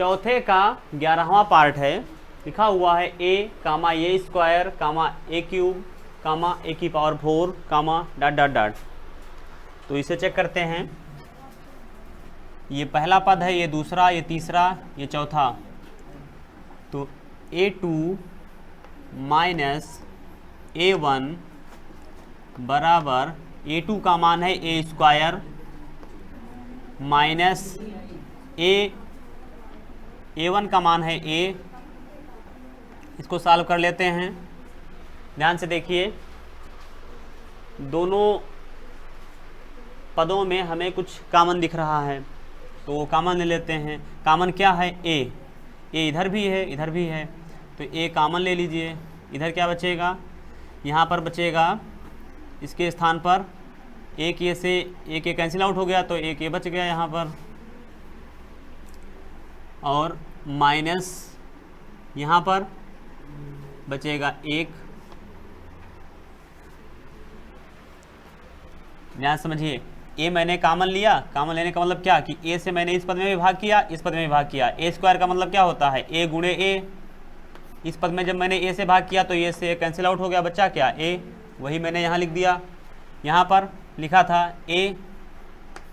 चौथे का 11वां पार्ट है, लिखा हुआ है a comma A square comma A cube comma A की power 4 comma dot dot dot. तो इसे चेक करते हैं। ये पहला पद है, ये दूसरा, ये तीसरा, ये चौथा। तो a2 माइनस a1 बराबर a2 का मान है ए स्क्वायर माइनस a1 का मान है a। इसको सॉल्व कर लेते हैं। ध्यान से देखिए, दोनों पदों में हमें कुछ कॉमन दिख रहा है, तो वो कॉमन ले लेते हैं। कॉमन क्या है? a इधर भी है, इधर भी है, तो a कॉमन ले लीजिए। इधर क्या बचेगा? यहाँ पर बचेगा इसके स्थान पर एक ए से एक ए कैंसिल आउट हो गया, तो एक ए बच गया यहाँ पर, और माइनस यहाँ पर बचेगा एक। ध्यान समझिए, ए मैंने कॉमन लिया। कॉमन लेने का मतलब क्या कि ए से मैंने इस पद में भी भाग किया, इस पद में भी भाग किया। ए स्क्वायर का मतलब क्या होता है? ए गुणे ए। इस पद में जब मैंने ए से भाग किया तो ए से कैंसिल आउट हो गया, बच्चा क्या? ए। वही मैंने यहाँ लिख दिया। यहाँ पर लिखा था ए,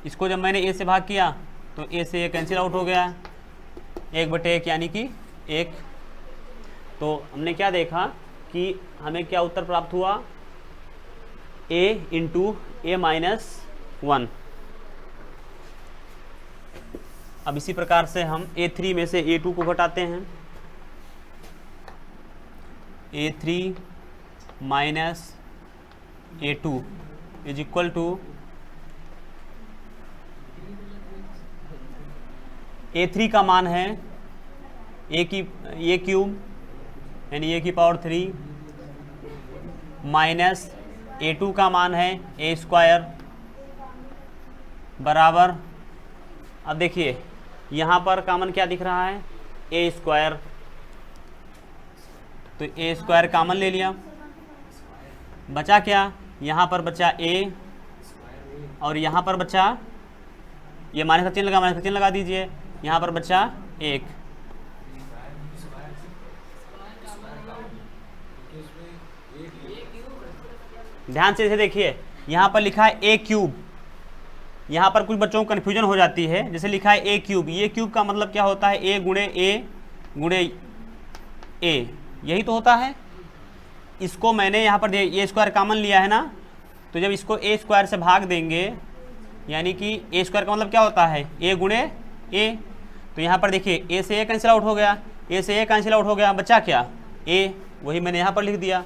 इसको जब मैंने ए से भाग किया तो ए से ए कैंसिल आउट हो गया, 1/1 यानी कि 1। तो हमने क्या देखा कि हमें क्या उत्तर प्राप्त हुआ? a into A minus 1। अब इसी प्रकार से हम a3 में से a2 को घटाते हैं। a3 minus a2 is equal to a3 का मान है ए क्यूब यानी ए की पावर 3 माइनस a2 का मान है ए स्क्वायर बराबर। अब देखिए यहाँ पर कॉमन क्या दिख रहा है? ए स्क्वायर, तो ए स्क्वायर कॉमन ले लिया। बचा क्या? यहाँ पर बचा ए और यहाँ पर बचा, ये माइनस का चिन्ह लगा, माइनस का चिन्ह लगा दीजिए। यहाँ पर बचा 1। ध्यान से इसे देखिए, यहाँ पर लिखा है ए क्यूब। यहाँ पर कुछ बच्चों को कन्फ्यूजन हो जाती है, जैसे लिखा है ए क्यूब। ये क्यूब का मतलब क्या होता है? ए गुणे ए, यही तो होता है। इसको मैंने यहाँ पर ए स्क्वायर कॉमन लिया है ना, तो जब इसको ए स्क्वायर से भाग देंगे, यानी कि ए स्क्वायर का मतलब क्या होता है? ए गुणे ए। तो यहाँ पर देखिए ए से ए कैंसिल आउट हो गया, ए से ए कैंसिल आउट हो गया, बचा क्या? ए। वही मैंने यहाँ पर लिख दिया।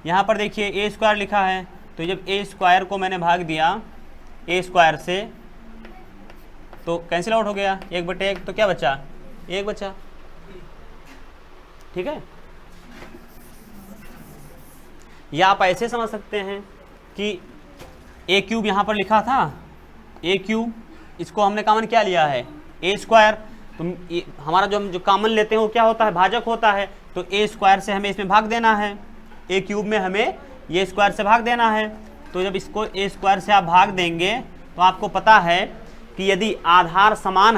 यहाँ पर देखिए ए स्क्वायर लिखा है, तो जब ए स्क्वायर को मैंने भाग दिया ए स्क्वायर से तो कैंसिल आउट हो गया, 1/1, तो क्या बचा? 1 बचा। ठीक है। या आप ऐसे समझ सकते हैं कि ए क्यूब यहाँ पर लिखा था, ए क्यूब, इसको हमने कॉमन क्या लिया है? ए स्क्वायर। तो हमारा जो हम जो कॉमन लेते हैं वो क्या होता है? भाजक होता है। तो ए स्क्वायर से हमें इसमें भाग देना है, ए क्यूब में हमें ये स्क्वायर से भाग देना है। तो जब इसको ए स्क्वायर से आप भाग देंगे तो आपको पता है कि यदि आधार समान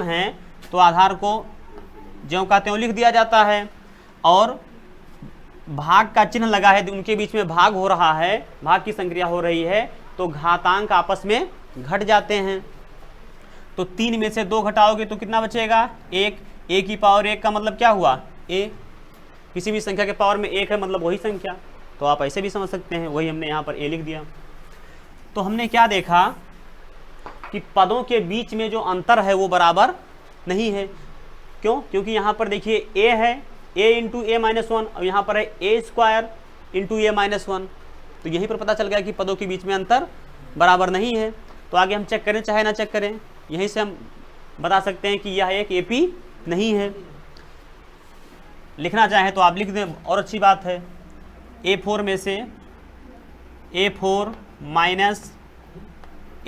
हैं, तो आधार को ज्यों का त्यों लिख दिया जाता है, और भाग का चिन्ह लगा है, उनके बीच में भाग हो रहा है, भाग की संक्रिया हो रही है, तो घातांक आपस में घट जाते हैं। तो 3 में से 2 घटाओगे तो कितना बचेगा? 1। ए की पावर 1 का मतलब क्या हुआ? ए। किसी भी संख्या के पावर में 1 है मतलब वही संख्या, तो आप ऐसे भी समझ सकते हैं। वही हमने यहाँ पर ए लिख दिया। तो हमने क्या देखा कि पदों के बीच में जो अंतर है वो बराबर नहीं है। क्यों? क्योंकि यहाँ पर देखिए ए है, ए इंटू ए माइनस 1, और यहाँ पर है ए स्क्वायर इंटू ए माइनस 1। तो यहीं पर पता चल गया कि पदों के बीच में अंतर बराबर नहीं है। तो आगे हम चेक करें चाहे ना चेक करें, यहीं से हम बता सकते हैं कि यह एक एपी नहीं है। लिखना चाहें तो आप लिख दें, और अच्छी बात है। A4 में से A4 माइनस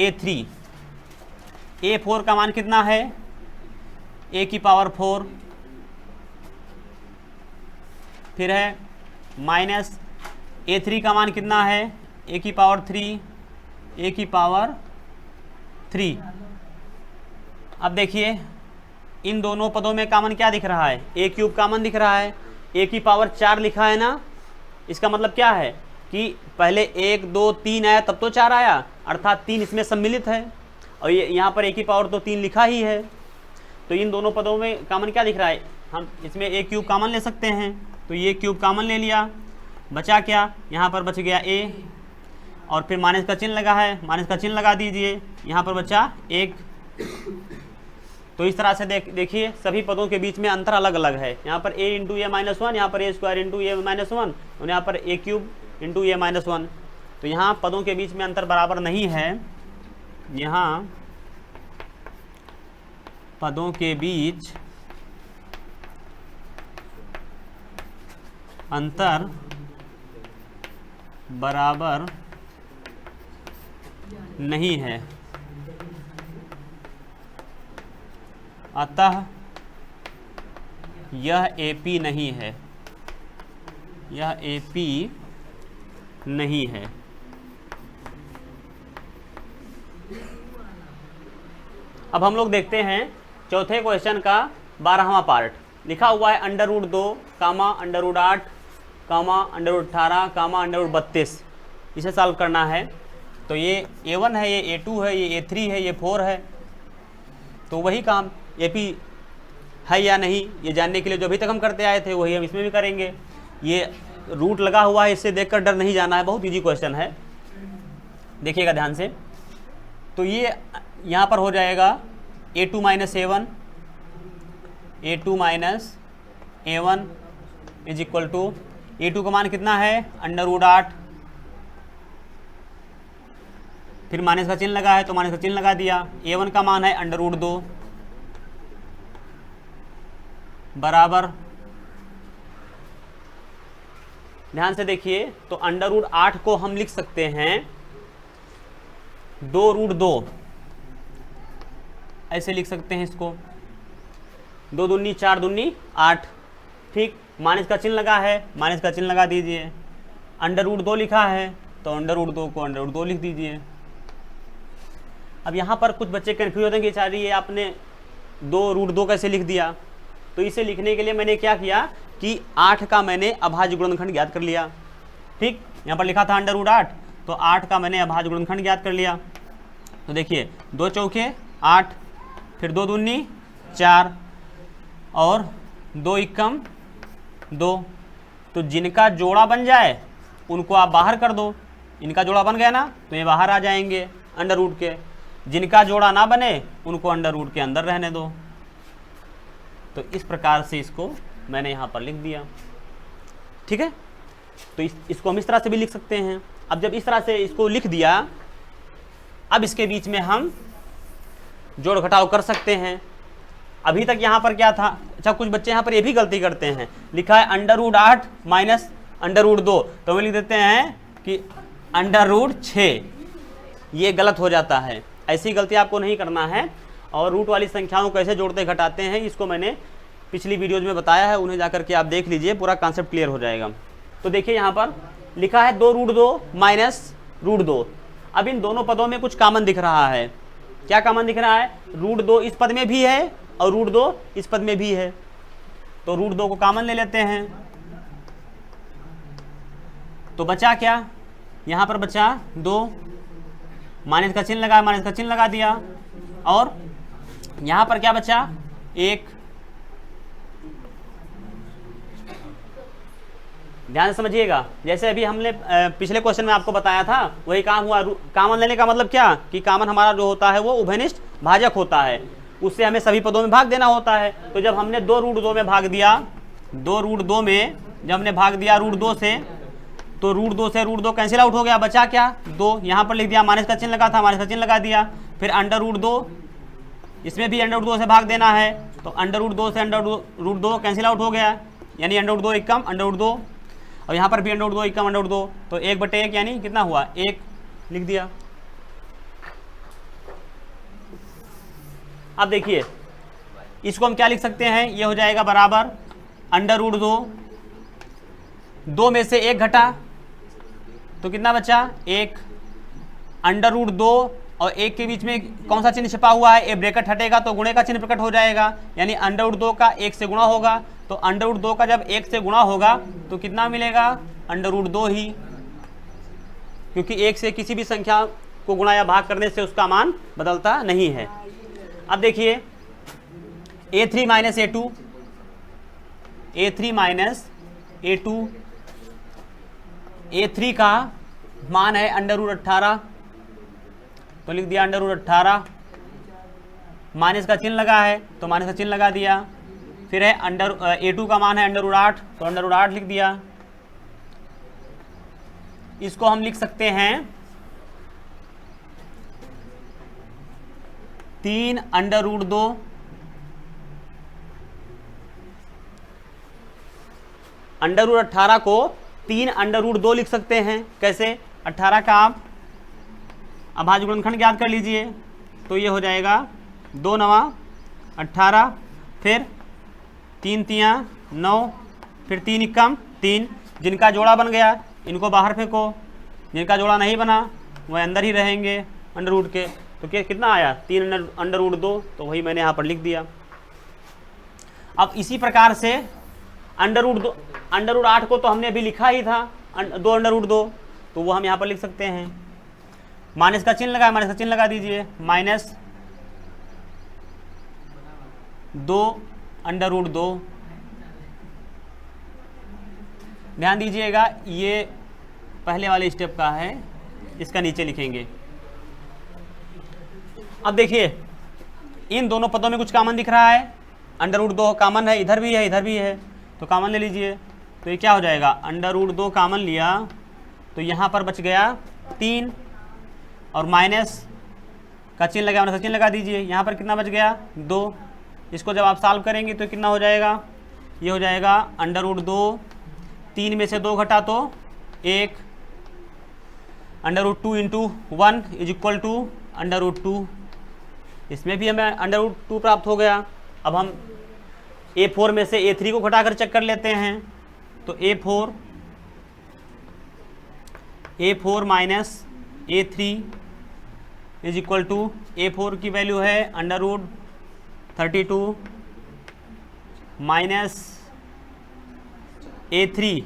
A3, A4 का मान कितना है? A की पावर 4, फिर है माइनस A3 का मान कितना है? A की पावर 3, A की पावर 3। अब देखिए इन दोनों पदों में कॉमन क्या दिख रहा है, ए क्यूब कॉमन दिख रहा है, ए की पावर 4 लिखा है ना। इसका मतलब क्या है कि पहले 1 2 3 आया तब तो 4 आया, अर्थात 3 इसमें सम्मिलित है, और ये यहाँ पर ए की पावर तो 3 लिखा ही है। तो इन दोनों पदों में कॉमन क्या दिख रहा है, हम इसमें ए क्यूब कॉमन ले सकते हैं, तो ये क्यूब कॉमन ले लिया, बचा क्या, यहाँ पर बच गया ए, और फिर माइनस का चिन्ह लगा है, माइनस का चिन्ह लगा दीजिए, यहाँ पर बचा 1। तो इस तरह से देखिए सभी पदों के बीच में अंतर अलग अलग है। यहाँ पर a इंटू ए माइनस 1, यहाँ पर ए स्क्वायर इंटू ए माइनस 1, और यहाँ पर ए क्यूब इंटू ए माइनस 1। तो यहाँ पदों के बीच में अंतर बराबर नहीं है, यहाँ पदों के बीच अंतर बराबर नहीं है, अतः यह AP नहीं है, यह AP नहीं है। अब हम लोग देखते हैं चौथे क्वेश्चन का 12वां पार्ट। लिखा हुआ है √2, √8, √18, √32। इसे सॉल्व करना है। तो ये A1 है, ये A2 है, ये A3 है, ये 4 है। तो वही काम AP है या नहीं ये जानने के लिए जो अभी तक हम करते आए थे वही हम इसमें भी करेंगे। ये रूट लगा हुआ है, इससे देखकर डर नहीं जाना है, बहुत इजी क्वेश्चन है, देखिएगा ध्यान से। तो ये यहाँ पर हो जाएगा A2 minus A1, A2 minus A1 is equal to, A2 का मान कितना है √8, फिर माइनस का चिन्ह लगा है तो माइनस का चिन्ह लगा दिया। A1 का मान है √2 बराबर, ध्यान से देखिए, तो √8 को हम लिख सकते हैं 2√2, ऐसे लिख सकते हैं इसको, 2 दूनी 4 दूनी 8, ठीक। माइनस का चिन्ह लगा है, माइनस का चिन्ह लगा दीजिए। √2 लिखा है तो √2 को √2 लिख दीजिए। अब यहाँ पर कुछ बच्चे कन्फ्यूज होते हैं कि सर ये आपने 2√2 कैसे लिख दिया। तो इसे लिखने के लिए मैंने क्या किया कि 8 का मैंने अभाज्य गुणनखंड ज्ञात कर लिया, ठीक। यहाँ पर लिखा था √8, तो 8 का मैंने अभाज्य गुणनखंड ज्ञात कर लिया। तो देखिए 2 चौके 8, फिर 2 दूनी 4, और 2 एकम 2। तो जिनका जोड़ा बन जाए उनको आप बाहर कर दो, इनका जोड़ा बन गया ना तो ये बाहर आ जाएंगे √ के, जिनका जोड़ा ना बने उनको √ के अंदर रहने दो। तो इस प्रकार से इसको मैंने यहाँ पर लिख दिया, ठीक है। तो इसको हम इस तरह से भी लिख सकते हैं। अब जब इस तरह से इसको लिख दिया, अब इसके बीच में हम जोड़ घटाव कर सकते हैं। अभी तक यहाँ पर क्या था, अच्छा कुछ बच्चे यहाँ पर ये भी गलती करते हैं, लिखा है √8 माइनस √2, तो हम लिख देते हैं कि √6, ये गलत हो जाता है। ऐसी गलती आपको नहीं करना है। और रूट वाली संख्याओं को कैसे जोड़ते घटाते हैं इसको मैंने पिछली वीडियोज में बताया है, उन्हें जाकर के आप देख लीजिए, पूरा कॉन्सेप्ट क्लियर हो जाएगा। तो देखिए यहाँ पर लिखा है 2√2 माइनस √2। अब इन दोनों पदों में कुछ कॉमन दिख रहा है। क्या कॉमन दिख रहा है, √2 इस पद में भी है और √2 इस पद में भी है। तो √2 को कॉमन ले लेते हैं। तो बचा क्या, यहाँ पर बचा 2, माइनस का चिन्ह लगा, माइनस का चिन्ह लगा दिया, और यहाँ पर क्या बचा 1। ध्यान से समझिएगा, जैसे अभी हमने पिछले क्वेश्चन में आपको बताया था वही काम हुआ। कॉमन लेने का मतलब क्या कि कॉमन हमारा जो होता है वो उभयनिष्ठ भाजक होता है, उससे हमें सभी पदों में भाग देना होता है। तो जब हमने 2√2 में भाग दिया, 2√2 में जब हमने भाग दिया √2 से, तो √2 से √2 कैंसिल आउट हो गया, बचा क्या 2। यहाँ पर लिख दिया, माइनस का चिन्ह लगा था, माइनस का चिन्ह लगा दिया। फिर √2, इसमें भी √2 से भाग देना है, तो √2 से √2 कैंसिल आउट हो गया, यानी √2 एकम √2, और यहाँ पर भी √2 एकम √2, तो 1/1 यानी कितना हुआ 1 लिख दिया। अब देखिए इसको हम क्या लिख सकते हैं, ये हो जाएगा बराबर √2, 2 में से 1 घटा तो कितना बचा 1, √2 और 1 के बीच में कौन सा चिन्ह छिपा हुआ है, ए ब्रैकेट हटेगा तो गुणे का चिन्ह प्रकट हो जाएगा, यानी √2 का 1 से गुणा होगा। तो √2 का जब 1 से गुणा होगा तो कितना मिलेगा, √2 ही, क्योंकि 1 से किसी भी संख्या को गुणा या भाग करने से उसका मान बदलता नहीं है। अब देखिए a3 minus a2, a3 minus a2, a3 का मान है √18, तो लिख दिया √18, माइनस का चिन्ह लगा है तो माइनस का चिन्ह लगा दिया। फिर है a2 का मान है √8, तो √8 लिख दिया। इसको हम लिख सकते हैं 3 √2, √18 को 3 √2 लिख सकते हैं। कैसे, 18 का आप अभाज्य गुणनखंड ज्ञात कर लीजिए, तो ये हो जाएगा 2 9 18, फिर 3 3 9, फिर 3 1 3, जिनका जोड़ा बन गया इनको बाहर फेंको, जिनका जोड़ा नहीं बना वह अंदर ही रहेंगे अंडर के। तो कितना आया, 3 √2, तो वही मैंने यहाँ पर लिख दिया। अब इसी प्रकार से √8 को तो हमने अभी लिखा ही था 2 √2, तो वो हम यहाँ पर लिख सकते हैं। माइनस का चिन्ह लगा, माइनस का चिन्ह लगा दीजिए, -2 √2। ध्यान दीजिएगा ये पहले वाले स्टेप का है, इसका नीचे लिखेंगे। अब देखिए इन दोनों पदों में कुछ कॉमन दिख रहा है, √2 कॉमन है, इधर भी है इधर भी है, तो कॉमन ले लीजिए। तो ये क्या हो जाएगा, √2 कॉमन लिया तो यहाँ पर बच गया 3, और माइनस का चिन्ह लगा, माइनस का चिन्ह लगा दीजिए। यहाँ पर कितना बच गया, 2। इसको जब आप सॉल्व करेंगे तो कितना हो जाएगा, ये हो जाएगा √2, 3 में से 2 घटा तो 1, √2 × 1 = √2। इसमें भी हमें √2 प्राप्त हो गया। अब हम a4 में से a3 को घटाकर चेक कर लेते हैं, तो a4 माइनस a3 = a4 की वैल्यू है √32 माइनस a3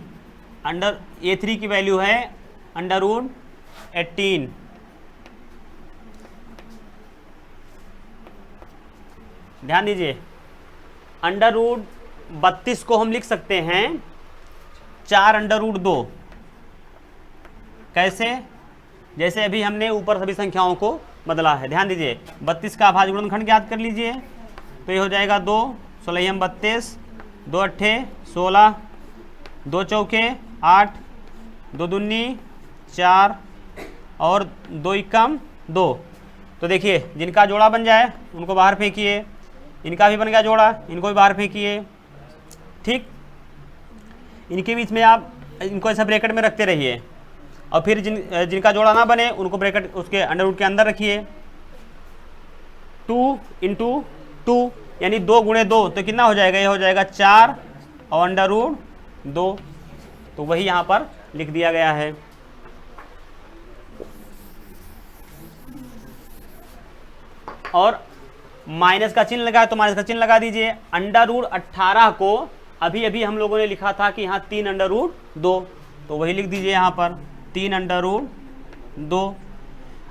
की वैल्यू है √18। ध्यान दीजिए √32 को हम लिख सकते हैं 4 √2। कैसे, जैसे अभी हमने ऊपर सभी संख्याओं को बदला है। ध्यान दीजिए 32 का अभाज्य गुणनखंड ज्ञात कर लीजिए, तो ये हो जाएगा 2 16 32, 2 8 16, 2 चौके 8, 2 दूनी 4 और 2 एकम 2। तो देखिए जिनका जोड़ा बन जाए उनको बाहर फेंकिए, इनका भी बन गया जोड़ा, इनको भी बाहर फेंकिए। ठीक, इनके बीच में आप इनको ऐसा ब्रैकेट में रखते रहिए, और फिर जिनका जोड़ा ना बने उनको ब्रैकेट उसके √ के अंदर रखिए। 2 × 2 यानी 2 × 2, तो कितना हो जाएगा, ये हो जाएगा 4 और √2, तो वही यहाँ पर लिख दिया गया है। और माइनस का चिन्ह लगा है तो माइनस का चिन्ह लगा दीजिए। √18 को अभी अभी हम लोगों ने लिखा था कि यहाँ 3 √2, तो वही लिख दीजिए यहाँ पर 3 √2।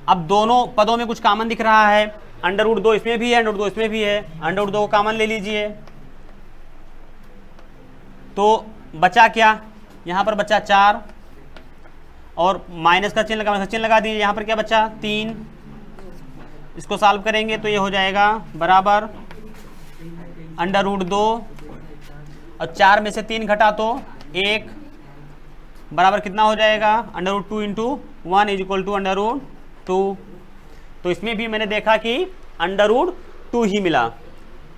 अब दोनों पदों में कुछ कॉमन दिख रहा है, √2 इसमें भी है, √2 इसमें भी है, √2 को कॉमन ले लीजिए। तो बचा क्या, यहाँ पर बचा 4 और माइनस का चिन्ह लगा, माइनस का चिन्ह लगा दीजिए। यहाँ पर क्या बचा, 3। इसको सॉल्व करेंगे तो ये हो जाएगा बराबर √2 और 4 में से 3 घटा तो 1 बराबर कितना हो जाएगा, √2 × 1 = √2। तो इसमें भी मैंने देखा कि √2 ही मिला।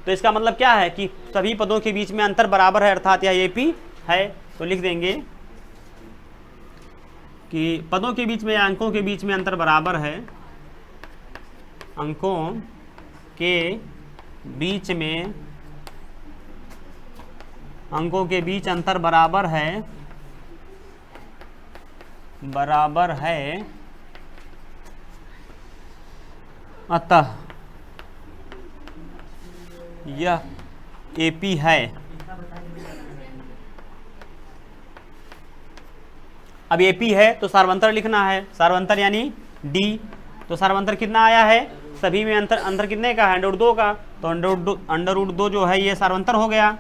तो इसका मतलब क्या है कि सभी पदों के बीच में अंतर बराबर है, अर्थात यह AP है। तो लिख देंगे कि पदों के बीच में या अंकों के बीच में अंतर बराबर है, अंकों के बीच में अंकों के बीच अंतर बराबर है अतः यह AP है। अब AP है तो सार्वंतर लिखना है, सार्वंतर यानी D। तो सार्वंतर कितना आया है, सभी में अंतर कितने का है, √2 का। तो √2 जो है ये सार्वंतर हो गया।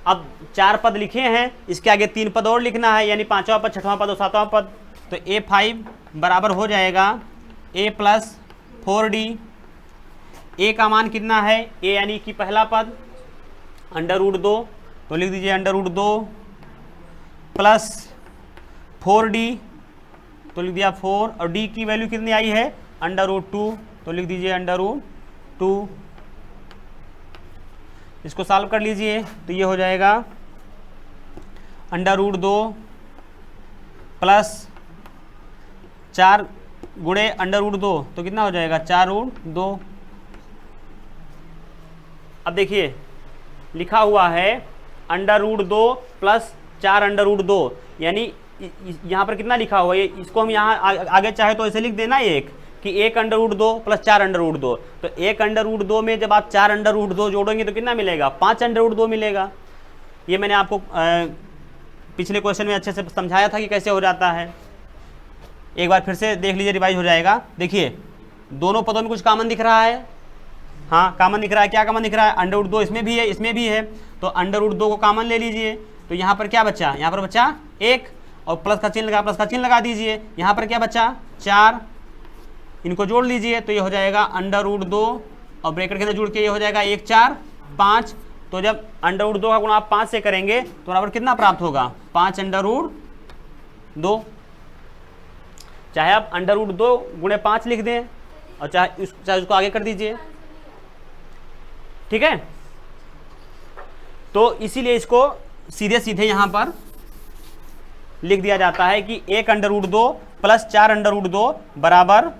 अब 4 पद लिखे हैं, इसके आगे 3 पद और लिखना है, यानी 5वां पद, 6वां पद और 7वां पद। तो A5 बराबर हो जाएगा A + 4D। A का मान कितना है, A यानी कि पहला पद √2, तो लिख दीजिए √2 प्लस 4D, तो लिख दिया 4, और D की वैल्यू कितनी आई है √2, तो लिख दीजिए √2। इसको सॉल्व कर लीजिए तो ये हो जाएगा √2 प्लस 4 गुणे √2, तो कितना हो जाएगा 4√2। अब देखिए लिखा हुआ है √2 प्लस 4√2, यानी यहाँ पर कितना लिखा हुआ है, इसको हम यहाँ आगे चाहे तो ऐसे लिख देना एक कि 1√2 प्लस 4√2। तो 1√2 में जब आप 4√2 जोड़ेंगे तो कितना मिलेगा, 5√2 मिलेगा। ये मैंने आपको पिछले क्वेश्चन में अच्छे से समझाया था कि कैसे हो जाता है। एक बार फिर से देख लीजिए, रिवाइज हो जाएगा। देखिए दोनों पदों में कुछ कॉमन दिख रहा है, हाँ कॉमन दिख रहा है। क्या कॉमन दिख रहा है, √2 इसमें भी है, इसमें भी है। तो √2 को कॉमन ले लीजिए, तो यहाँ पर क्या बचा, यहाँ पर बचा 1, और प्लस का चिन्ह लगा दीजिए। यहाँ पर क्या बचा 4, इनको जोड़ लीजिए तो ये हो जाएगा √2, और ब्रैकेट के अंदर जुड़ के ये हो जाएगा 1 4 5। तो जब √2 का गुणा आप 5 से करेंगे तो बराबर कितना प्राप्त होगा, 5√2। चाहे आप √2 गुणे 5 लिख दें, और चाहे उसको आगे कर दीजिए, ठीक है। तो इसीलिए इसको सीधे सीधे यहाँ पर लिख दिया जाता है कि 1√2 प्लस 4√2 बराबर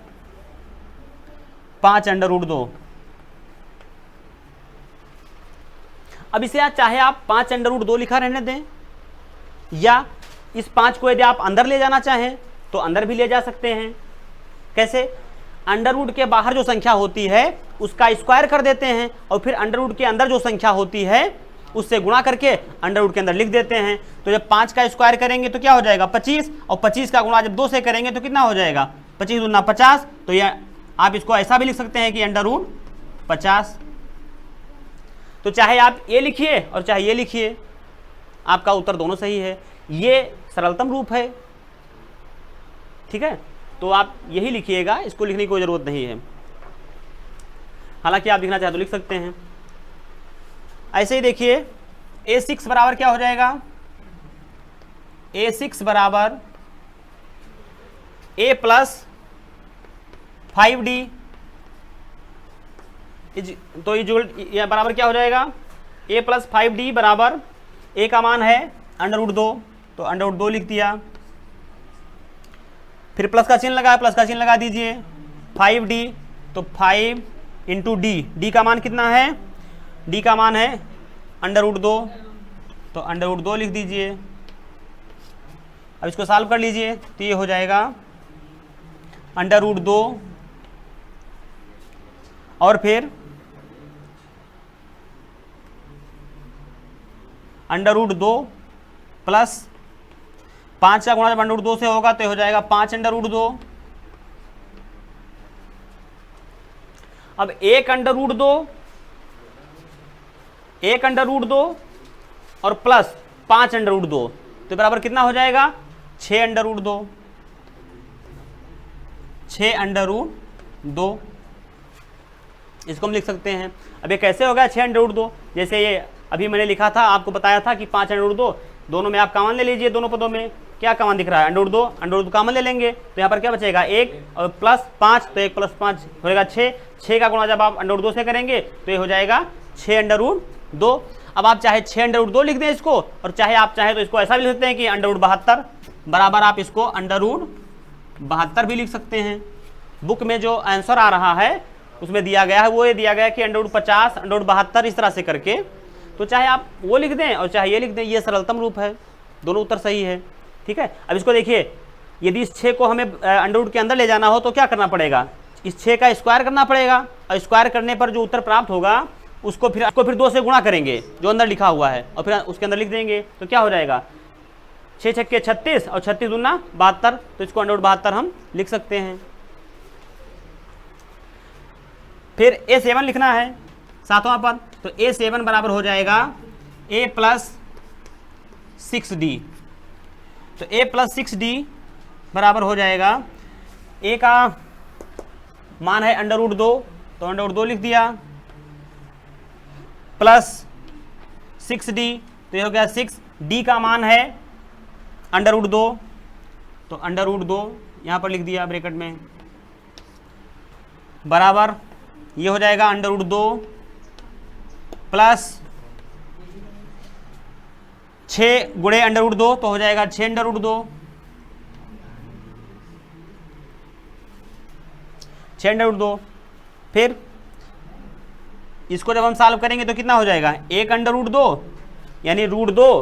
5√2। अब इसे चाहे आप 5√2 लिखा रहने दें, या इस 5 को यदि आप अंदर ले जाना चाहें तो अंदर भी ले जा सकते हैं। कैसे, अंडर के बाहर जो संख्या होती है उसका स्क्वायर कर देते हैं, और फिर अंडर के अंदर जो संख्या होती है उससे गुणा करके अंडर के अंदर लिख देते हैं। तो जब 5 का स्क्वायर करेंगे तो क्या हो जाएगा 25, और 25 का गुणा जब 2 से करेंगे तो कितना हो जाएगा 25 दूना 50। तो यह आप इसको ऐसा भी लिख सकते हैं कि √50। तो चाहे आप ये लिखिए और चाहे ये लिखिए, आपका उत्तर दोनों सही है। ये सरलतम रूप है, ठीक है। तो आप यही लिखिएगा, इसको लिखने की कोई ज़रूरत नहीं है। हालांकि आप लिखना चाहे तो लिख सकते हैं। ऐसे ही देखिए A6 बराबर क्या हो जाएगा, A6 बराबर A + 5D। तो ये बराबर क्या हो जाएगा, A + 5D बराबर A का मान है √2, तो √2 लिख दिया। फिर प्लस का चिन्ह लगा, प्लस का चिन्ह लगा दीजिए। 5D, तो 5 × D, D का मान कितना है, D का मान है √2, तो √2 लिख दीजिए। अब इसको सॉल्व कर लीजिए तो ये हो जाएगा √2, और फिर √2 प्लस 5 का गुणा जब √2 से होगा तो हो जाएगा 5√2। अब 1√2 और प्लस 5√2, तो बराबर कितना हो जाएगा 6√2। 6√2 इसको हम लिख सकते हैं। अब ये कैसे होगा 6√2, जैसे ये अभी मैंने लिखा था, आपको बताया था कि 5√2, दोनों में आप कॉमन ले लीजिए। दोनों पदों में क्या कॉमन दिख रहा है, √2 कॉमन ले लेंगे तो यहाँ पर क्या बचेगा 1 और प्लस 5, तो 1 + 5 हो जाएगा 6। 6 का गुणा जब आप √2 से करेंगे तो ये हो जाएगा 6√2। अब आप चाहे 6√2 लिख दें इसको, और चाहे आप चाहे तो इसको ऐसा भी लिख सकते हैं कि √72 बराबर, आप इसको √72 भी लिख सकते हैं। बुक में जो आंसर आ रहा है उसमें दिया गया है, वो ये दिया गया है कि √50 √72 इस तरह से करके। तो चाहे आप वो लिख दें और चाहे ये लिख दें, ये सरलतम रूप है, दोनों उत्तर सही है, ठीक है। अब इसको देखिए, यदि इस 6 को हमें अंडर रूट के अंदर ले जाना हो तो क्या करना पड़ेगा, इस 6 का स्क्वायर करना पड़ेगा, और स्क्वायर करने पर जो उत्तर प्राप्त होगा उसको फिर 2 से गुणा करेंगे जो अंदर लिखा हुआ है, और फिर उसके अंदर लिख देंगे। तो क्या हो जाएगा, 6 छक्के 36 और 36 दूना 72, तो इसको √72 हम लिख सकते हैं। फिर A7 लिखना है, 7वां पद, तो A7 बराबर हो जाएगा A + 6D। तो A + 6D बराबर हो जाएगा, A का मान है √2, तो √2 लिख दिया, प्लस 6D, तो ये हो गया 6D का मान है √2, तो √2 यहाँ पर लिख दिया ब्रैकेट में, बराबर ये हो जाएगा √2 प्लस 6 गुणे √2, तो हो जाएगा 6 √2, 6 √2। फिर इसको जब हम सॉल्व करेंगे तो कितना हो जाएगा, 1 √2 यानी √2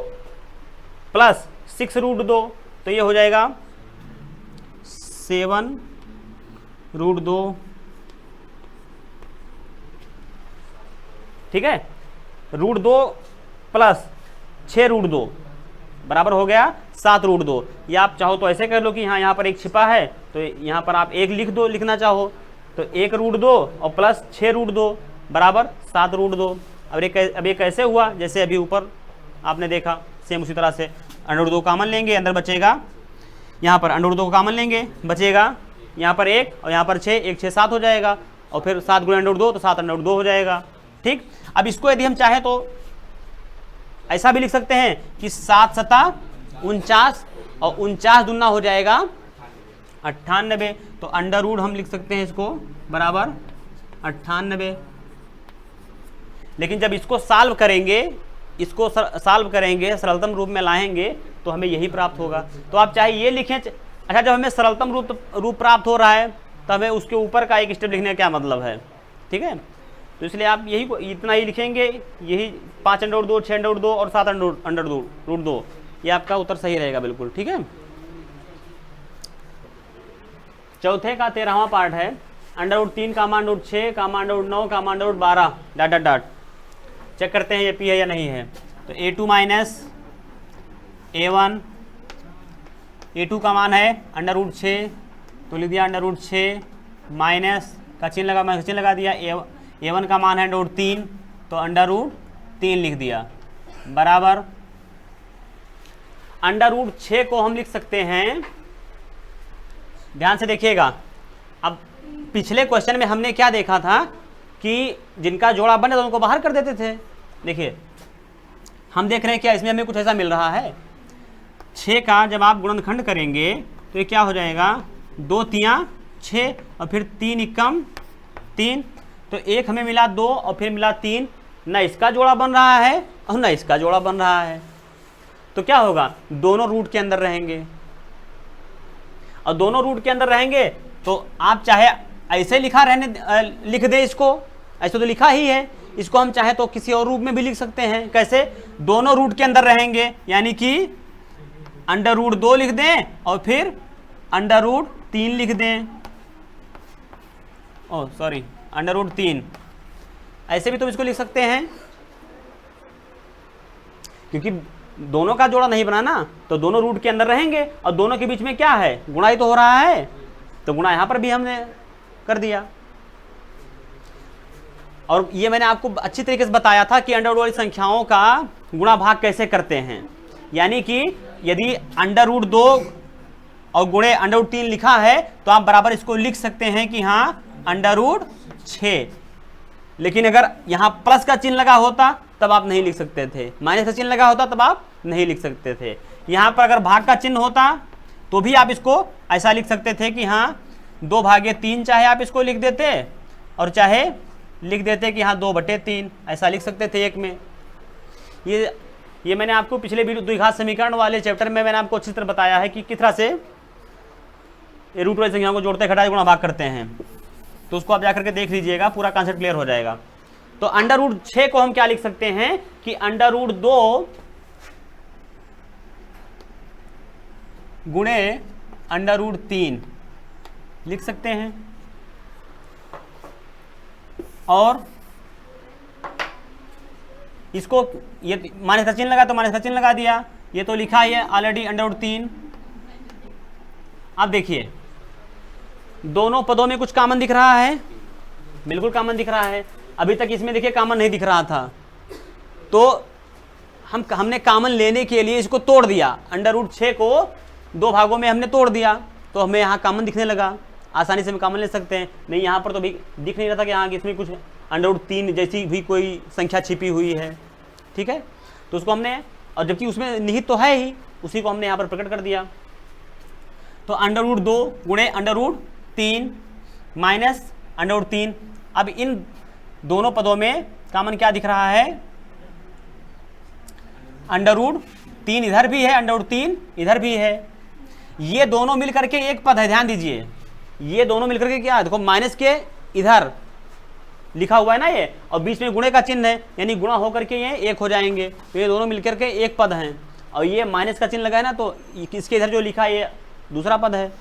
प्लस 6 √2, तो ये हो जाएगा 7 √2। ठीक है, √2 प्लस 6 √2 बराबर हो गया 7 √2। या आप चाहो तो ऐसे कर लो कि यहाँ पर एक छिपा है, तो यहाँ पर आप 1 लिख दो, लिखना चाहो तो 1 √2 और प्लस 6 √2 बराबर 7 √2। अब ये कैसे हुआ, जैसे अभी ऊपर आपने देखा, सेम उसी तरह से √2 कॉमन लेंगे, अंदर बचेगा, यहाँ पर √2 को कॉमन लेंगे, बचेगा यहाँ पर 1 और यहाँ पर 6, 1 6 7 हो जाएगा, और फिर 7 गुणे √2 तो 7 √2 हो जाएगा। ठीक, अब इसको यदि हम चाहें तो ऐसा भी लिख सकते हैं कि 7 7 49 और 49 दूना हो जाएगा 98, तो √ हम लिख सकते हैं इसको बराबर 98। लेकिन जब इसको सॉल्व करेंगे, सरलतम रूप में लाएंगे तो हमें यही प्राप्त होगा। तो आप चाहे ये लिखें, अच्छा जब हमें सरलतम रूप प्राप्त हो रहा है तो हमें उसके ऊपर का एक स्टेप लिखने का क्या मतलब है। ठीक है, तो इसलिए आप यही इतना ही लिखेंगे, यही 5 √2 6 √2 और 7 √2, ये आपका उत्तर सही रहेगा बिल्कुल। ठीक है, चौथे का 13वां पार्ट है, √3 का मान √6 का मान √9 का मान √12 ... चेक करते हैं ये P है या नहीं है। तो A2 माइनस A1, A2 का मान है √6, तो लिख दिया √6 माइनस का चिन्ह लगा दिया, A1 का मान है √3, तो √3 लिख दिया, बराबर √6 को हम लिख सकते हैं, ध्यान से देखिएगा। अब पिछले क्वेश्चन में हमने क्या देखा था कि जिनका जोड़ा बने तो उनको बाहर कर देते थे। देखिए हम देख रहे हैं क्या इसमें हमें कुछ ऐसा मिल रहा है, 6 का जब आप गुणनखंड करेंगे तो ये क्या हो जाएगा, 2 3 6 और फिर 3 एकम 3, तो एक हमें मिला 2 और फिर मिला 3, ना इसका जोड़ा बन रहा है और ना इसका जोड़ा बन रहा है, तो क्या होगा, दोनों रूट के अंदर रहेंगे, और दोनों रूट के अंदर रहेंगे तो आप चाहे ऐसे लिख दे इसको, ऐसे तो लिखा ही है, इसको हम चाहे तो किसी और रूप में भी लिख सकते हैं। कैसे, दोनों रूट के अंदर रहेंगे, यानी कि √2 लिख दें और फिर √3 लिख दें, ओह सॉरी √3, ऐसे भी तुम इसको लिख सकते हैं, क्योंकि दोनों का जोड़ा नहीं बना ना, तो दोनों रूट के अंदर रहेंगे और दोनों के बीच में क्या है, गुणा ही तो हो रहा है, तो गुणा यहां पर भी हमने कर दिया। और ये मैंने आपको अच्छी तरीके से बताया था कि अंडर रूट वाली संख्याओं का गुणा भाग कैसे करते हैं, यानी कि यदि √2 और गुणे √3 लिखा है तो आप बराबर इसको लिख सकते हैं कि हाँ √6, लेकिन अगर यहाँ प्लस का चिन्ह लगा होता तब आप नहीं लिख सकते थे, माइनस का चिन्ह लगा होता तब आप नहीं लिख सकते थे। यहाँ पर अगर भाग का चिन्ह होता तो भी आप इसको ऐसा लिख सकते थे कि हाँ 2/3, चाहे आप इसको लिख देते और चाहे लिख देते कि हाँ 2/3, ऐसा लिख सकते थे एक में। ये मैंने आपको पिछले वीडियो द्विघात समीकरण वाले चैप्टर में मैंने आपको अच्छी तरह बताया है कि किस तरह से रूट वाली संख्याओं को जोड़ते घटाते गुणा भाग करते हैं, तो उसको आप जाकर के देख लीजिएगा, पूरा कॉन्सेप्ट क्लियर हो जाएगा। तो √6 को हम क्या लिख सकते हैं कि √2 गुणे √3 लिख सकते हैं। और इसको ये माइनस का चिन्ह लगा तो माइनस का चिन्ह लगा दिया, ये तो लिखा ही है ऑलरेडी √3। अब देखिए दोनों पदों में कुछ कॉमन दिख रहा है, बिल्कुल कॉमन दिख रहा है। अभी तक इसमें देखिए कॉमन नहीं दिख रहा था, तो हमने कॉमन लेने के लिए इसको तोड़ दिया, √6 को 2 भागों में हमने तोड़ दिया, तो हमें यहाँ कॉमन दिखने लगा, आसानी से हम कॉमन ले सकते हैं। नहीं यहाँ पर तो भी दिख नहीं रहा था कि हाँ इसमें कुछ √3 जैसी भी कोई संख्या छिपी हुई है, ठीक है। तो उसको हमने, और जबकि उसमें निहित तो है ही, उसी को हमने यहाँ पर प्रकट कर दिया। तो √2 गुणे √3 माइनस √3। अब इन दोनों पदों में कॉमन क्या दिख रहा है, √3 इधर भी है, √3 इधर भी है। ये दोनों मिलकर के एक पद है, ध्यान दीजिए, ये दोनों मिलकर के क्या, देखो माइनस के इधर लिखा हुआ है ना ये, और बीच में गुणे का चिन्ह है, यानी गुणा होकर के ये एक हो जाएंगे, तो ये दोनों मिलकर के एक पद हैं। और ये माइनस का चिन्ह लगा है ना, तो इसके इधर जो लिखा है ये दूसरा पद है।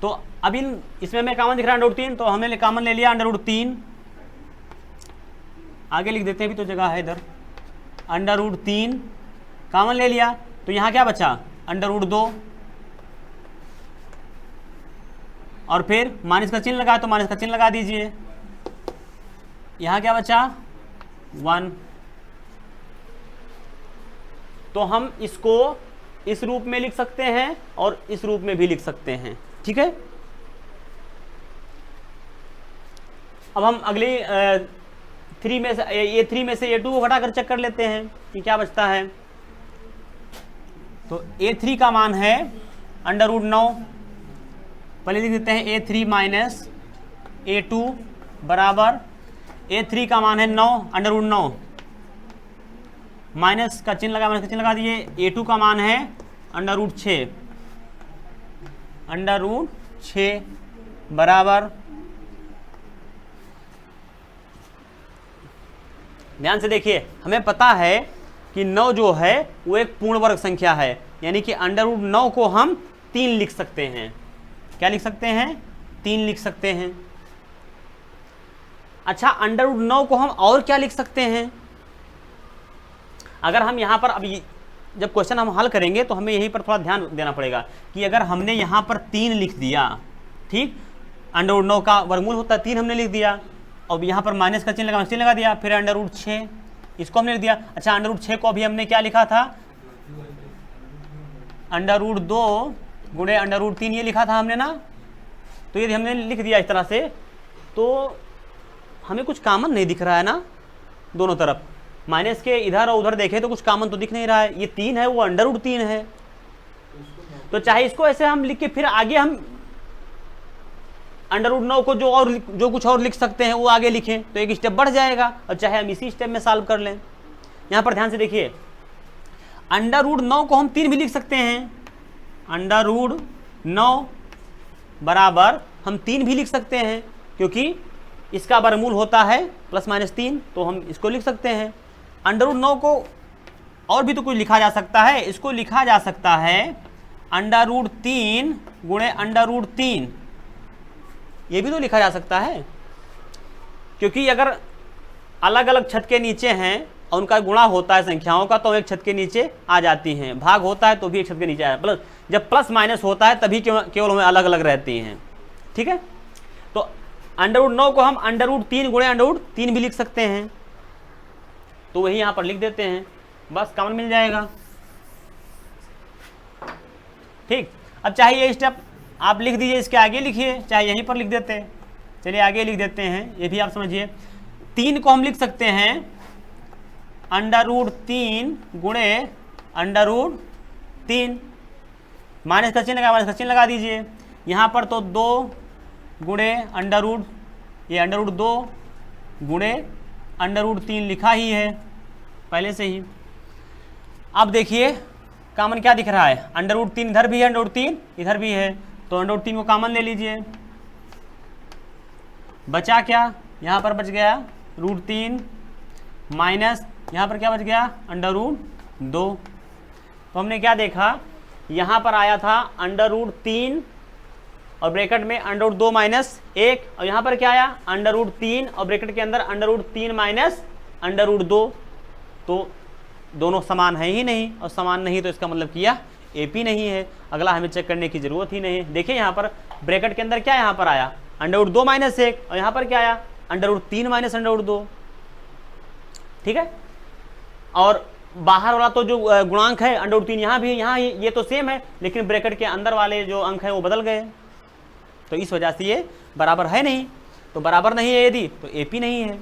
तो अब इसमें मैं कॉमन दिख रहा है √3, तो हमने कॉमन ले लिया √3, आगे लिख देते हैं, अभी तो जगह है इधर, √3 कॉमन ले लिया, तो यहाँ क्या बचा, √2, और फिर माइनस का चिन्ह लगा तो माइनस का चिन्ह लगा दीजिए, यहाँ क्या बचा, 1। तो हम इसको इस रूप में लिख सकते हैं और इस रूप में भी लिख सकते हैं, ठीक है। अब हम अगली 3 में से A3 में से A2 को घटाकर चेक कर लेते हैं कि क्या बचता है। तो A3 का मान है √9, पहले लिख देते हैं A3 माइनस A2 बराबर, A3 का मान है 9, √9 माइनस का चिन्ह लगा, माइनस का चिन्ह लगा दिए, A2 का मान है √6, √6 बराबर, ध्यान से देखिए, हमें पता है कि 9 जो है वो एक पूर्ण वर्ग संख्या है, यानी कि √9 को हम 3 लिख सकते हैं। क्या लिख सकते हैं, 3 लिख सकते हैं। अच्छा, √9 को हम और क्या लिख सकते हैं, अगर हम यहाँ पर अभी जब क्वेश्चन हम हल करेंगे तो हमें यहीं पर थोड़ा ध्यान देना पड़ेगा कि अगर हमने यहाँ पर 3 लिख दिया, ठीक, √9 का वर्गमूल होता है 3, हमने लिख दिया, और यहाँ पर माइनस का चिन्ह लगा दिया, फिर √6 इसको हमने लिख दिया। अच्छा, √6 को अभी हमने क्या लिखा था, √2 गुणे √3 ये लिखा था हमने ना, तो ये हमने लिख दिया इस तरह से। तो हमें कुछ कॉमन नहीं दिख रहा है ना, दोनों तरफ माइनस के इधर और उधर देखें तो कुछ कॉमन तो दिख नहीं रहा है, ये 3 है वो √3 है। तो चाहे इसको ऐसे हम लिख के फिर आगे हम √9 को जो कुछ और लिख सकते हैं वो आगे लिखें तो एक स्टेप बढ़ जाएगा, और चाहे हम इसी स्टेप में सॉल्व कर लें। यहाँ पर ध्यान से देखिए, √9 को हम 3 भी लिख सकते हैं, √9 बराबर हम 3 भी लिख सकते हैं, क्योंकि इसका वर्गमूल होता है ±3, तो हम इसको लिख सकते हैं। √9 को और भी तो कुछ लिखा जा सकता है, इसको लिखा जा सकता है √3 गुणे √3, ये भी तो लिखा जा सकता है, क्योंकि अगर अलग अलग छत के नीचे हैं और उनका गुणा होता है संख्याओं का तो एक छत के नीचे आ जाती हैं, भाग होता है तो भी एक छत के नीचे आ जाता है, प्लस जब प्लस माइनस होता है तभी केवल हमें अलग अलग रहती हैं, ठीक है। तो √9 को हम √3 गुणे √3 भी लिख सकते हैं, तो वही यहाँ पर लिख देते हैं, बस कॉमन मिल जाएगा, ठीक। अब चाहे ये स्टेप आप लिख दीजिए, इसके आगे लिखिए, चाहे यहीं पर लिख देते हैं, चलिए आगे लिख देते हैं, ये भी आप समझिए। 3 को हम लिख सकते हैं √3 गुणे √3, माइनस का चिन्ह लगा, माइनस का चिन्ह लगा दीजिए, यहाँ पर तो 2 गुणे ये √2 गुणे √3 लिखा ही है पहले से ही। अब देखिए कॉमन क्या दिख रहा है, √3 इधर भी है, √3 इधर भी है, तो √3 को कॉमन ले लीजिए, बचा क्या, यहाँ पर बच गया √3 माइनस यहाँ पर क्या बच गया √2। तो हमने क्या देखा, यहाँ पर आया था √3 और ब्रैकेट में अंडर रूट 2 माइनस 1, और यहाँ पर क्या आया अंडर रूट 3 और ब्रैकेट के अंदर under root 3 minus under root 2। तो दोनों समान है ही नहीं, और समान नहीं तो इसका मतलब किया AP नहीं है। अगला हमें चेक करने की जरूरत ही नहीं है। देखिए यहाँ पर ब्रैकेट के अंदर क्या यहाँ पर आया अंडर रूट 2 माइनस 1, और यहाँ पर क्या आया under root 3 minus under root 2। ठीक है, और बाहर वाला तो जो गुणांक है अंडर रूट 3 यहाँ भी, यहाँ ये तो सेम है, लेकिन ब्रैकेट के अंदर वाले जो अंक है वो बदल गए, तो इस वजह से ये बराबर है नहीं। तो बराबर नहीं है यदि तो AP नहीं है।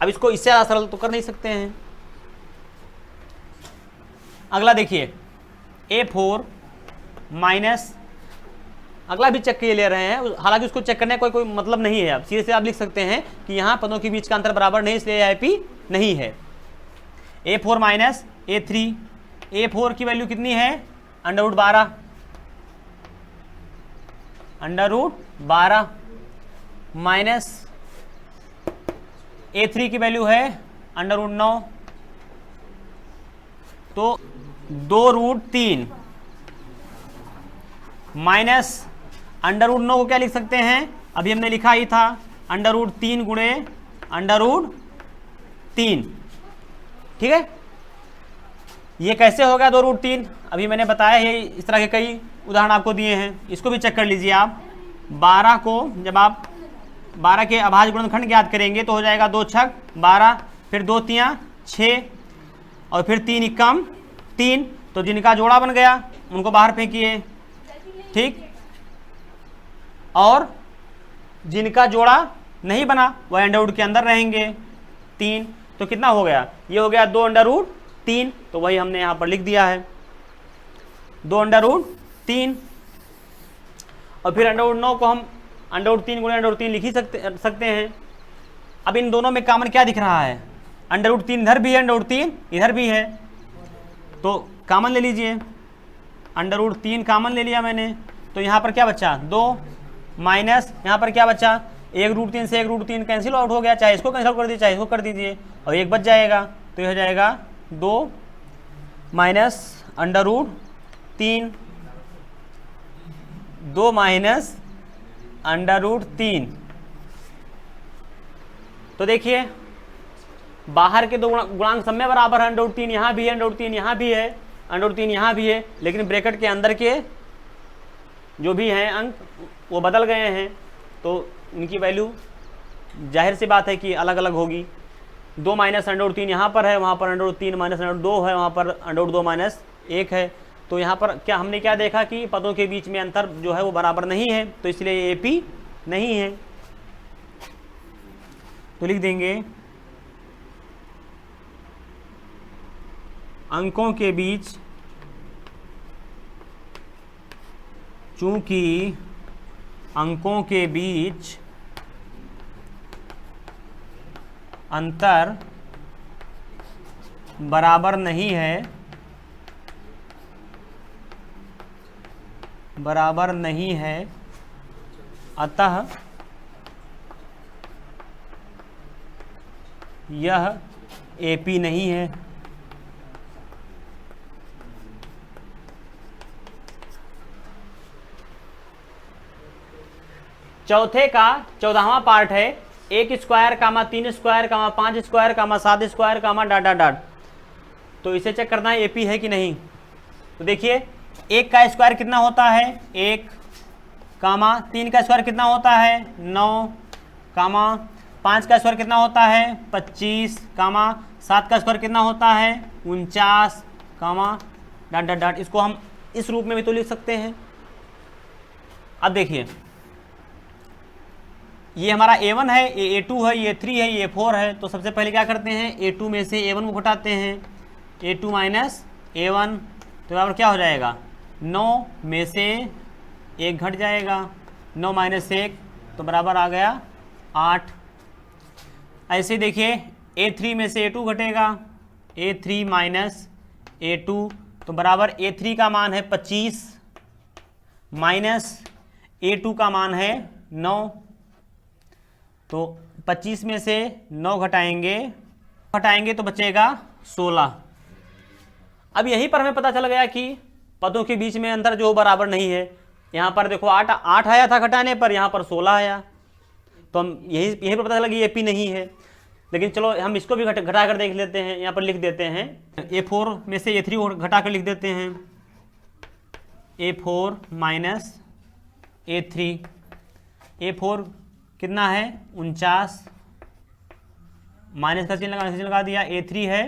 अब इसको इससे ज़्यादा सरल तो कर नहीं सकते हैं। अगला देखिए A4 माइनस, अगला भी चेक के ले रहे हैं, हालांकि उसको चेक करने का कोई मतलब नहीं है। अब सीधे से आप लिख सकते हैं कि यहाँ पदों के बीच का अंतर बराबर नहीं, इसलिए AP नहीं है। A4 माइनस A3, A4 की वैल्यू कितनी है under root 12, under root 12 minus A3 की वैल्यू है अंडर रूट 9, तो 2 रूट 3 माइनस अंडर रूट 9 को क्या लिख सकते हैं, अभी हमने लिखा ही था अंडर रूट 3 गुणे अंडर रूट 3। ठीक है, ये कैसे होगा 2 रूट 3, अभी मैंने बताया है, इस तरह के कई उदाहरण आपको दिए हैं। इसको भी चेक कर लीजिए आप। 12 को जब आप 12 के अभाज्य गुणनखंड ज्ञात करेंगे तो हो जाएगा 2 छक 12, फिर 2 तियां 6, और फिर 3 इक्कम 3, तो जिनका जोड़ा बन गया उनको बाहर फेंकिए। ठीक, और जिनका जोड़ा नहीं बना वह अंडर रूट के अंदर रहेंगे 3, तो कितना हो गया, ये हो गया 2 अंडर रूट 3, तो वही हमने यहाँ पर लिख दिया है 2 अंडर रूट 3। और फिर अंडर रूट 9 को हम अंडर रूट 3 गुणे अंडर रूट 3 लिख ही सकते हैं। अब इन दोनों में कॉमन क्या दिख रहा है, अंडर रूट 3 इधर भी है, अंडर रूट 3 इधर भी है, तो कॉमन ले लीजिए। अंडर रूट 3 कॉमन ले लिया मैंने, तो यहाँ पर क्या बचा 2 माइनस यहाँ पर क्या बचा 1 रूट 3 से 1 रूट 3 कैंसिल आउट हो गया, चाहे इसको कैंसिल कर दीजिए चाहे इसको कर दीजिए, और 1 बच जाएगा, तो यह हो जाएगा 2 minus under root 3, 2 minus under root 3। तो देखिए बाहर के दो गुणांक सब में बराबर है, अंडर रूट 3 यहाँ भी है, अंडर रूट 3 यहाँ भी है, अंडर रूट 3 यहाँ भी है, लेकिन ब्रैकेट के अंदर के जो भी हैं अंक वो बदल गए हैं, तो इनकी वैल्यू जाहिर सी बात है कि अलग अलग होगी। 2 माइनस अंडर रूट 3 यहाँ पर है, वहाँ पर under root 3 minus under root 2 है, वहाँ पर अंडर रूट 2 माइनस 1 है। तो यहाँ पर क्या हमने क्या देखा कि पदों के बीच में अंतर जो है वो बराबर नहीं है, तो इसलिए AP नहीं है। तो लिख देंगे अंकों के बीच चूंकि अंकों के बीच अंतर बराबर नहीं है, बराबर नहीं है, अतः यह AP नहीं है। चौथे का 14वां पार्ट है 1 स्क्वायर कामा 3 स्क्वायर कामा 5 स्क्वायर कामा 7 स्क्वायर कामा डॉट डॉट डॉट। तो इसे चेक करना है AP है कि नहीं। तो देखिए 1 का स्क्वायर कितना होता है 1, कामा 3 का स्क्वायर कितना होता है 9, कामा 5 का स्क्वायर कितना होता है 25, कामा 7 का स्क्वायर कितना होता है 49, कामा डॉट डॉट डॉट। इसको हम इस रूप में भी तो लिख सकते हैं। अब देखिए ये हमारा A1 है, ये A2 है, ये A3 है, ये A4 है। तो सबसे पहले क्या करते हैं A2 में से A1 को घटाते हैं, A2 माइनस A1, तो यहाँ पर क्या हो जाएगा 9 में से 1 घट जाएगा, 9 माइनस 1 तो बराबर आ गया 8। ऐसे देखिए A3 में से A2 घटेगा, A3 माइनस A2 तो बराबर A3 का मान है 25 माइनस A2 का मान है 9, तो 25 में से 9 घटाएंगे तो बचेगा 16। अब यहीं पर हमें पता चल गया कि पदों के बीच में अंतर जो बराबर नहीं है, यहाँ पर देखो 8 आया था घटाने पर, यहाँ पर 16 आया, तो हम यहीं पर पता चला कि AP नहीं है। लेकिन चलो हम इसको भी घटा कर देख लेते हैं। यहाँ पर लिख देते हैं A4 में से A3 घटा कर लिख देते हैं, A4 माइनस A3। A4 कितना है 49, माइनस का चिन्ह लगा दिया। A3 है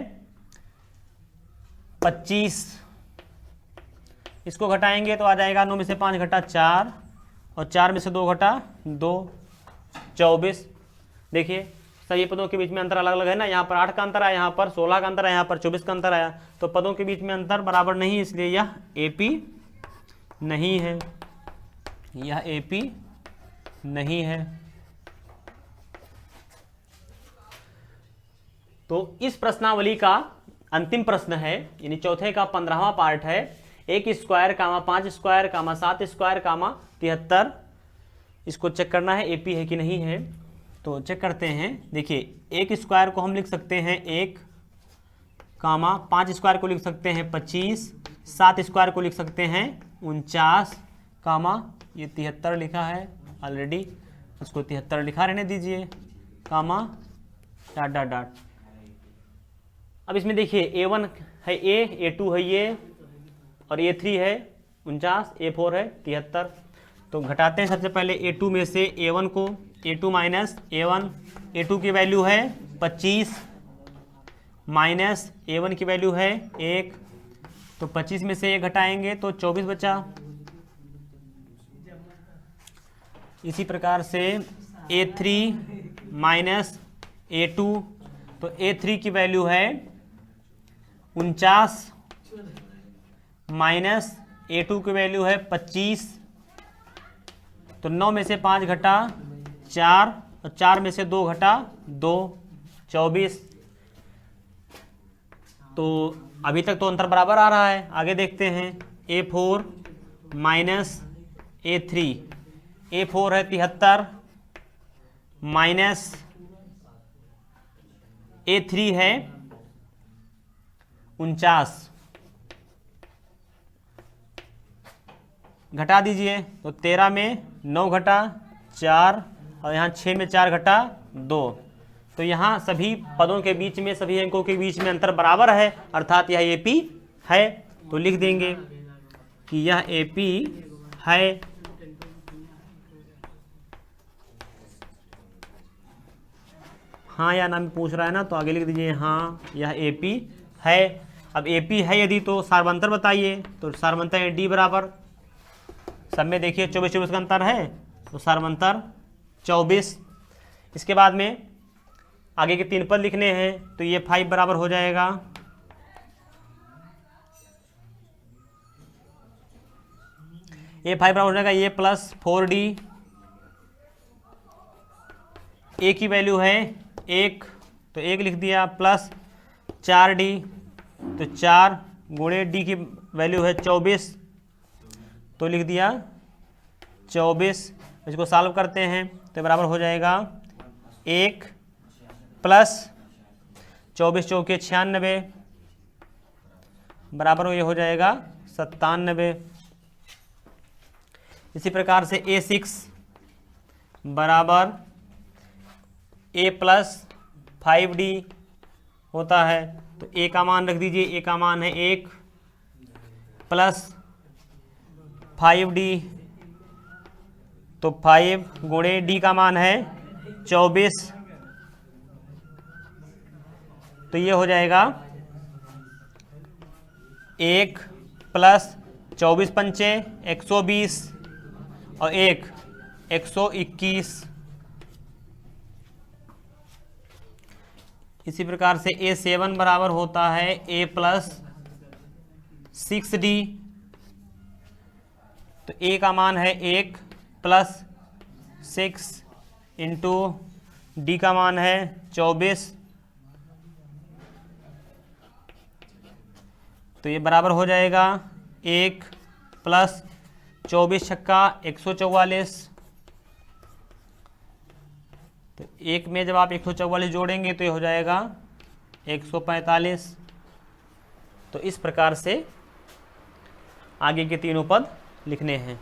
25, इसको घटाएंगे तो आ जाएगा 9 में से 5 घटा 4, और 4 में से 2 घटा 2, 24। देखिए सभी पदों के बीच में अंतर अलग अलग है ना, यहाँ पर 8 का अंतर आया, यहाँ पर 16 का अंतर आया, यहाँ पर 24 का अंतर आया, तो पदों के बीच में अंतर बराबर नहीं, इसलिए यह AP नहीं है, यह AP नहीं है। तो इस प्रश्नावली का अंतिम प्रश्न है, यानी चौथे का 15वां पार्ट है, 1 स्क्वायर कामा 5 स्क्वायर कामा 7 स्क्वायर कामा 73। इसको चेक करना है AP है कि नहीं है, तो चेक करते हैं। देखिए 1 स्क्वायर को हम लिख सकते हैं 1 कामा 5 स्क्वायर को लिख सकते हैं 25, 7 स्क्वायर को लिख सकते हैं 49 कामा ये 73 लिखा है ऑलरेडी, उसको 73 लिखा रहने दीजिए, कामा डॉट डॉट डॉट। अब इसमें देखिए A1 है A, A2 है ये, और A3 है 49, A4 है 73। तो घटाते हैं सबसे पहले A2 में से A1 को, A2 माइनस A1, A2 की वैल्यू है 25 माइनस A1 की वैल्यू है 1, तो 25 में से 1 घटाएंगे तो 24 बचा। इसी प्रकार से A3 माइनस A2, तो A3 की वैल्यू है 49 माइनस A2 की वैल्यू है 25, तो 9 में से 5 घटा 4, और 4 में से 2 घटा 2, 24। तो अभी तक तो अंतर बराबर आ रहा है, आगे देखते हैं। A4 माइनस A3, A4 है 73 माइनस A3 है 49, घटा दीजिए तो 13 में 9 घटा 4, और यहाँ 6 में 4 घटा 2, तो यहाँ सभी पदों के बीच में, सभी अंकों के बीच में अंतर बराबर है, अर्थात यह AP है। तो लिख देंगे कि यह AP है। हाँ या ना में पूछ रहा है ना, तो आगे लिख दीजिए हाँ यह AP है। अब AP है यदि, तो सार्वंतर बताइए, तो सार्वंतर D बराबर, सब में देखिए 24 का अंतर है, तो सार्वंतर 24। इसके बाद में आगे के 3 पद लिखने हैं, तो ये 5 बराबर हो जाएगा ये 5 बराबर हो जाएगा ये प्लस 4D, A की वैल्यू है 1, तो 1 लिख दिया, प्लस 4D, तो 4 गुणे D की वैल्यू है 24, तो लिख दिया 24। इसको सॉल्व करते हैं तो बराबर हो जाएगा 1 प्लस 24 चौके 96 बराबर ये हो जाएगा 97। इसी प्रकार से A6 बराबर A प्लस 5D होता है, तो A का मान रख दीजिए, A का मान है 1 प्लस 5D, तो 5 गुणे D का मान है 24, तो ये हो जाएगा 1 प्लस 24 पंचे 120, और 1 121। इसी प्रकार से A7 बराबर होता है A प्लस 6D, तो A का मान है 1 प्लस 6 इंटू D का मान है 24, तो ये बराबर हो जाएगा 1 प्लस 24 छक्का 144, तो 1 में जब आप 144 जोड़ेंगे तो ये हो जाएगा 145। तो इस प्रकार से आगे के तीनों पद लिखने हैं।